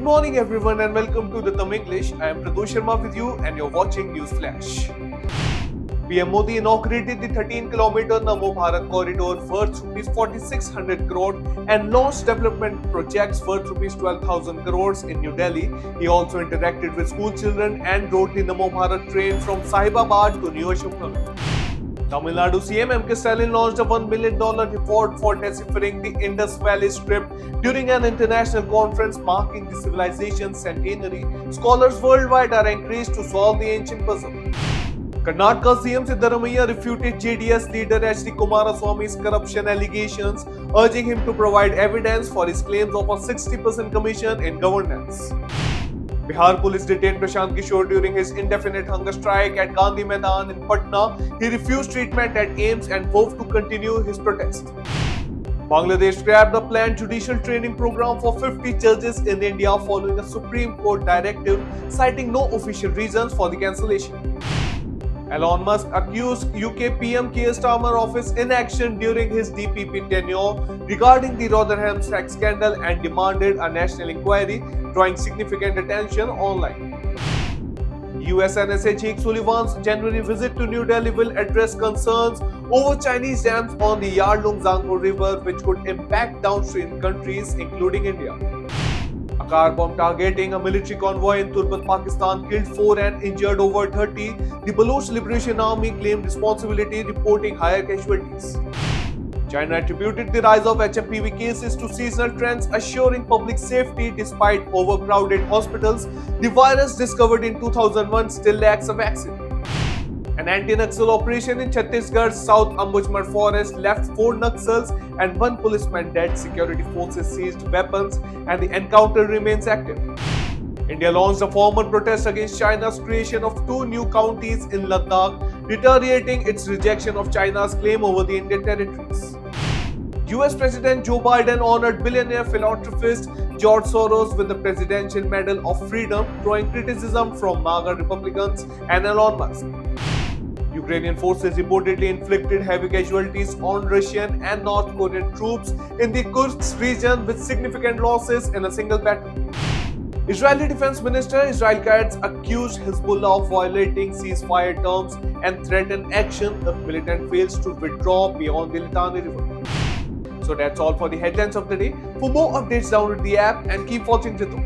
morning everyone and welcome to the Thumb English. I am Pradosh Sharma with you and you're watching News Flash. PM Modi inaugurated the 13-kilometer Namo Bharat corridor worth rupees 4,600 crore and launched development projects worth rupees 12,000 crores in New Delhi. He also interacted with school children and rode the Namo Bharat train from Sahibabad to New Ashok. Tamil Nadu CM M.K. Stalin launched a $1 million report for deciphering the Indus Valley script during an international conference marking the civilization's centenary. Scholars worldwide are encouraged to solve the ancient puzzle. Karnataka CM Siddaramaiah refuted JDS leader H.D. Kumaraswamy's corruption allegations, urging him to provide evidence for his claims of a 60% commission in governance. Bihar police detained Prashant Kishore during his indefinite hunger strike at Gandhi Maidan in Patna. He refused treatment at AIIMS and vowed to continue his protest. Bangladesh scrapped the planned judicial training program for 50 judges in India following a Supreme Court directive, citing no official reasons for the cancellation. Elon Musk accused UK PM Keir Starmer of his inaction during his DPP tenure regarding the Rotherham sex scandal and demanded a national inquiry, drawing significant attention online. US NSA Jake Sullivan's January visit to New Delhi will address concerns over Chinese dams on the Yarlung-Zangpo River, which could impact downstream countries, including India. A car bomb targeting a military convoy in Turbat, Pakistan killed 4 and injured over 30. The Baloch Liberation Army claimed responsibility, reporting higher casualties. China attributed the rise of HMPV cases to seasonal trends, assuring public safety despite overcrowded hospitals. The virus discovered in 2001 still lacks a vaccine. An anti-Naxal operation in Chhattisgarh's South Ambujmar forest left 4 Naxals and 1 policeman dead. Security forces seized weapons and the encounter remains active. India launched a formal protest against China's creation of 2 new counties in Ladakh, reiterating its rejection of China's claim over the Indian territories. US President Joe Biden honored billionaire philanthropist George Soros with the Presidential Medal of Freedom, drawing criticism from MAGA Republicans and Elon Musk. Ukrainian forces reportedly inflicted heavy casualties on Russian and North Korean troops in the Kursk region with significant losses in a single battle. Israeli Defense Minister Israel Katz accused Hezbollah of violating ceasefire terms and threatened action if militant fails to withdraw beyond the Litani River. So that's all for the headlines of the day. For more updates, download the app and keep watching Jitu.